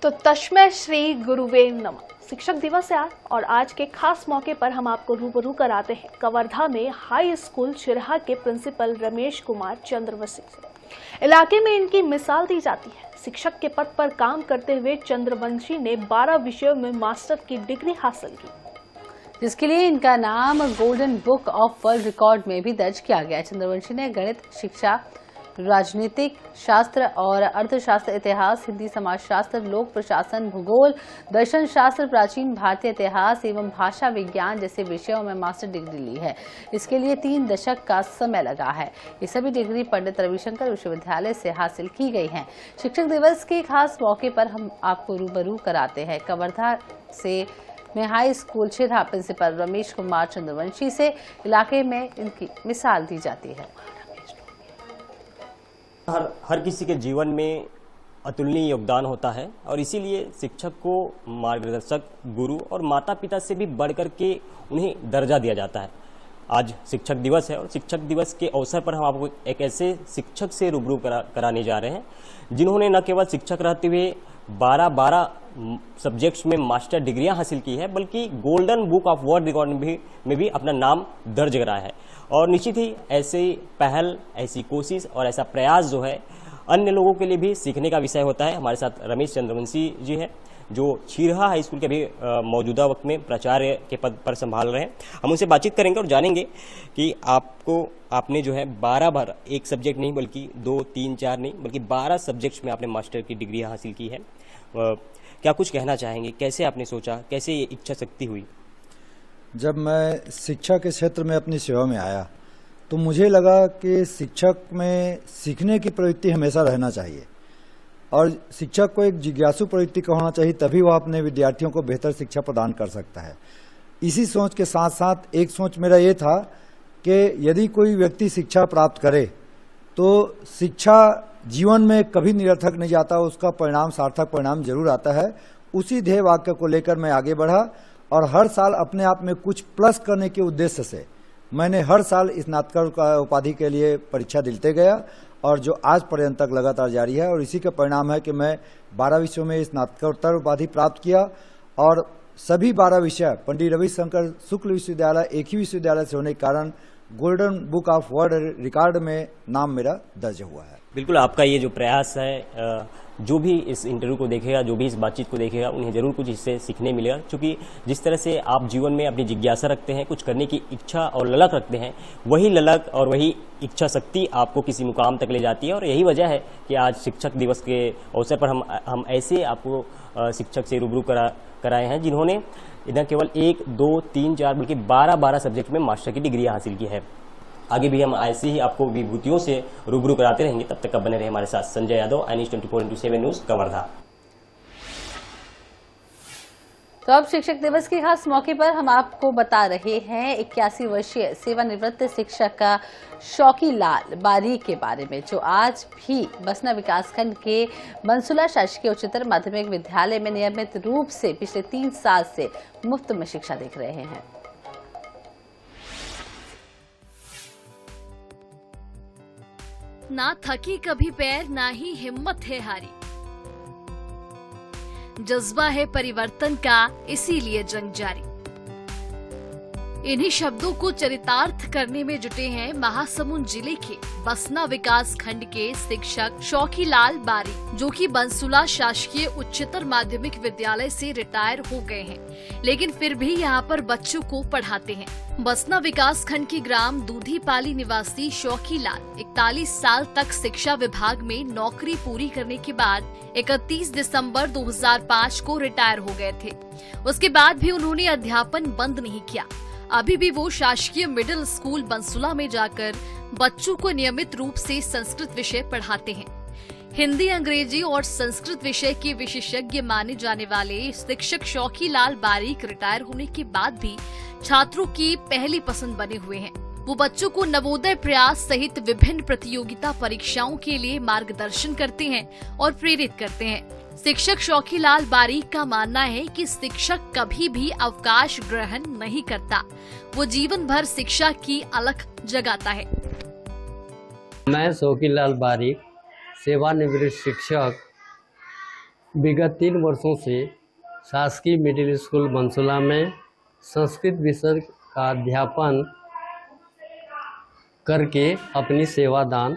तो तस्मै श्री गुरुवे नमः। शिक्षक दिवस है आज और आज के खास मौके पर हम आपको रूबरू कराते हैं कवर्धा में हाई स्कूल चिरहा के प्रिंसिपल रमेश कुमार चंद्रवंशी से। इलाके में इनकी मिसाल दी जाती है। शिक्षक के पद पर काम करते हुए चंद्रवंशी ने 12 विषयों में मास्टर की डिग्री हासिल की, जिसके लिए इनका नाम golden book of world record में भी दर्ज किया गया। चंद्रवंशी ने गणित, शिक्षा, राजनीतिक शास्त्र और अर्थशास्त्र, इतिहास, हिंदी, समाजशास्त्र, लोक प्रशासन, भूगोल, दर्शन शास्त्र, प्राचीन भारतीय इतिहास एवं भाषा विज्ञान जैसे विषयों में मास्टर डिग्री ली है। इसके लिए 3 दशक का समय लगा है। ये सभी डिग्री पंडित रविशंकर विश्वविद्यालय से हासिल की गई हैं। शिक्षक दिवस के खास मौके पर हम आपको रूबरू कराते हैं कवर्धा से में high school Chirha principal Ramesh Kumar Chandravanshi से। इलाके में इनकी मिसाल दी जाती है। हर किसी के जीवन में अतुलनीय योगदान होता है और इसीलिए शिक्षक को मार्गदर्शक, गुरु और माता पिता से भी बढ़कर के उन्हें दर्जा दिया जाता है। आज शिक्षक दिवस है और शिक्षक दिवस के अवसर पर हम आपको एक ऐसे शिक्षक से रूबरू कराने जा रहे हैं जिन्होंने न केवल शिक्षक रहते हुए 12 सब्जेक्ट्स में मास्टर डिग्रियां हासिल की है, बल्कि golden book of world record में भी अपना नाम दर्ज कराया है। और निश्चित ही ऐसी पहल, ऐसी कोशिश और ऐसा प्रयास जो है अन्य लोगों के लिए भी सीखने का विषय होता है। हमारे साथ रमेश चंद्रवंशी जी हैं जो चिरहा हाई स्कूल के भी मौजूदा वक्त में प्राचार्य के पद पर संभाल रहे हैं। हम उनसे बातचीत करेंगे और जानेंगे कि आपने जो है 12 एक सब्जेक्ट नहीं बल्कि 2, 3, 4 नहीं बल्कि 12 सब्जेक्ट्स में आपने मास्टर की डिग्री हासिल की है। क्या कुछ कहना चाहेंगे? कैसे आपने सोचा, कैसे ये इच्छा शक्ति हुई? जब मैं शिक्षा के क्षेत्र में अपनी सेवा में आया तो मुझे लगा कि शिक्षक में सीखने की प्रवृत्ति हमेशा रहना चाहिए और शिक्षक को एक जिज्ञासु प्रवृत्ति का होना चाहिए, तभी वह अपने विद्यार्थियों को बेहतर शिक्षा प्रदान कर सकता है। इसी सोच के साथ साथ एक सोच मेरा ये था कि यदि कोई व्यक्ति शिक्षा प्राप्त करे तो शिक्षा जीवन में कभी निरर्थक नहीं जाता, उसका परिणाम सार्थक परिणाम जरूर आता है। उसी ध्येय वाक्य को लेकर मैं आगे बढ़ा और हर साल अपने आप में कुछ प्लस करने के उद्देश्य से मैंने हर साल स्नातक उपाधि के लिए परीक्षा दिलते गया और जो आज पर्यंत तक लगातार जारी है। और इसी का परिणाम है कि मैं 12 विषयों में स्नातकोत्तर उपाधि प्राप्त किया और सभी 12 विषय पंडित रविशंकर शुक्ल विश्वविद्यालय एक ही विश्वविद्यालय से होने के कारण golden book of world record में नाम मेरा दर्ज हुआ है। बिल्कुल, आपका ये जो प्रयास है, जो भी इस इंटरव्यू को देखेगा, जो भी इस बातचीत को देखेगा, उन्हें जरूर कुछ इससे सीखने मिलेगा। क्योंकि जिस तरह से आप जीवन में अपनी जिज्ञासा रखते हैं, कुछ करने की इच्छा और ललक रखते हैं, वही ललक और वही इच्छा शक्ति आपको किसी मुकाम तक ले जाती है। और यही वजह है कि आज शिक्षक दिवस के अवसर पर हम ऐसे आपको शिक्षक से रूबरू कराए हैं जिन्होंने न केवल 1, 2, 3, 4 बल्कि 12 सब्जेक्ट में मास्टर की डिग्री हासिल की है। आगे भी हम ऐसे ही आपको विभूतियों से रूबरू कराते रहेंगे। तब तक बने रहे हमारे साथ। Sanjay Yadav, INEWS 24/7 news, Kawardha. तो अब शिक्षक दिवस के खास मौके पर हम आपको बता रहे हैं 81 वर्षीय सेवानिवृत्त शिक्षक का शौकी लाल बारीक के बारे में, जो आज भी बसना विकासखंड के बंसुला शासकीय उच्चतर माध्यमिक विद्यालय में नियमित रूप से पिछले 3 साल से मुफ्त में शिक्षा देख रहे हैं। ना थकी कभी पैर, ना ही हिम्मत है हारी। जज्बा है परिवर्तन का, इसीलिए जंग जारी। इन्हीं शब्दों को चरितार्थ करने में जुटे हैं महासमुंद जिले के बसना विकास खंड के शिक्षक शौकी लाल बारी, जो कि बंसुला शासकीय उच्चतर माध्यमिक विद्यालय से रिटायर हो गए हैं, लेकिन फिर भी यहाँ पर बच्चों को पढ़ाते हैं। बसना विकास खंड के ग्राम दूधीपाली निवासी शौकी लाल 41 साल तक शिक्षा विभाग में नौकरी पूरी करने के बाद 31 दिसंबर 2005 को रिटायर हो गए थे। उसके बाद भी उन्होंने अध्यापन बंद नहीं किया। अभी भी वो शासकीय मिडिल स्कूल बंसुला में जाकर बच्चों को नियमित रूप से संस्कृत विषय पढ़ाते हैं। हिंदी, अंग्रेजी और संस्कृत विषय के विशेषज्ञ माने जाने वाले शिक्षक शौकी लाल बारीक रिटायर होने के बाद भी छात्रों की पहली पसंद बने हुए हैं। वो बच्चों को नवोदय प्रयास सहित विभिन्न प्रतियोगिता परीक्षाओं के लिए मार्गदर्शन करते हैं और प्रेरित करते हैं। शिक्षक शौकी लाल बारीक का मानना है कि शिक्षक कभी भी अवकाश ग्रहण नहीं करता, वो जीवन भर शिक्षा की अलख जगाता है। मैं शौकी लाल बारीक सेवानिवृत्त शिक्षक विगत 3 वर्षों से शासकीय मिडिल स्कूल बंसुला में संस्कृत विषय का अध्यापन करके अपनी सेवा दान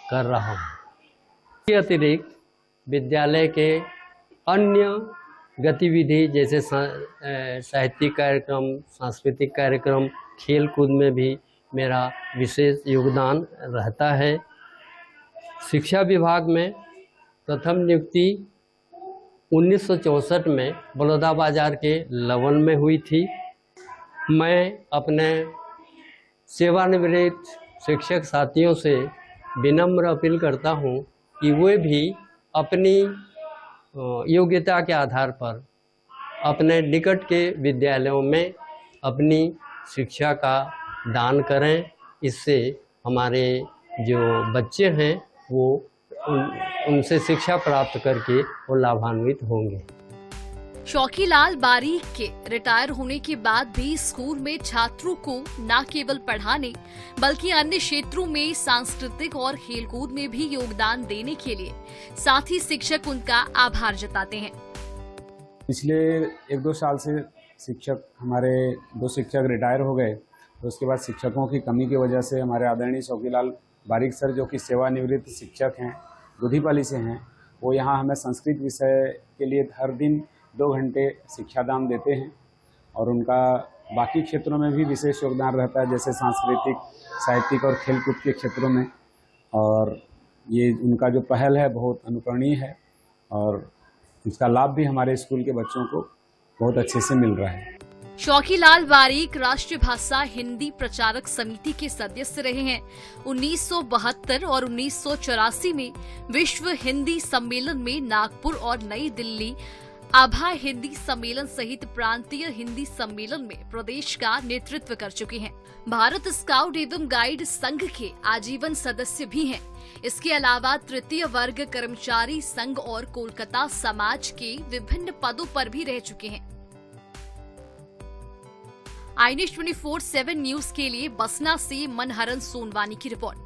कर रहा हूँ। इसके अतिरिक्त विद्यालय के अन्य गतिविधि जैसे साहित्यिक कार्यक्रम, सांस्कृतिक कार्यक्रम, खेल कूद में भी मेरा विशेष योगदान रहता है। शिक्षा विभाग में प्रथम नियुक्ति 1964 में बलौदा बाजार के लवन में हुई थी। मैं अपने सेवानिवृत्त शिक्षक साथियों से विनम्र अपील करता हूं कि वे भी अपनी योग्यता के आधार पर अपने निकट के विद्यालयों में अपनी शिक्षा का दान करें। इससे हमारे जो बच्चे हैं वो उनसे शिक्षा प्राप्त करके वो लाभान्वित होंगे। शौकीलाल बारीक के रिटायर होने के बाद भी स्कूल में छात्रों को न केवल पढ़ाने बल्कि अन्य क्षेत्रों में सांस्कृतिक और खेलकूद में भी योगदान देने के लिए साथ ही शिक्षक उनका आभार जताते हैं। पिछले 1-2 साल से शिक्षक हमारे 2 शिक्षक रिटायर हो गए, तो उसके बाद शिक्षकों की कमी की वजह से हमारे आदरणीय शौकीलाल बारीक सर जो कि सेवानिवृत्त शिक्षक हैं, दुधीपाली से हैं, वो यहाँ हमें संस्कृत विषय के लिए हर दिन 2 घंटे शिक्षादान देते हैं और उनका बाकी क्षेत्रों में भी विशेष योगदान रहता है, जैसे सांस्कृतिक, साहित्यिक और खेलकूद के क्षेत्रों में। और ये उनका जो पहल है बहुत अनुकरणीय है और इसका लाभ भी हमारे स्कूल के बच्चों को बहुत अच्छे से मिल रहा है। शौकीलाल बारीक राष्ट्रीय भाषा हिंदी प्रचारक समिति के सदस्य रहे हैं। 1972 और 1984 में विश्व हिंदी सम्मेलन में नागपुर और नई दिल्ली आभा हिंदी सम्मेलन सहित प्रांतीय हिंदी सम्मेलन में प्रदेश का नेतृत्व कर चुके हैं। भारत स्काउट एवं गाइड संघ के आजीवन सदस्य भी हैं। इसके अलावा तृतीय वर्ग कर्मचारी संघ और कोलकाता समाज के विभिन्न पदों पर भी रह चुके हैं। iNews 24/7 न्यूज के लिए बसना से मनहरन सोनवानी की रिपोर्ट।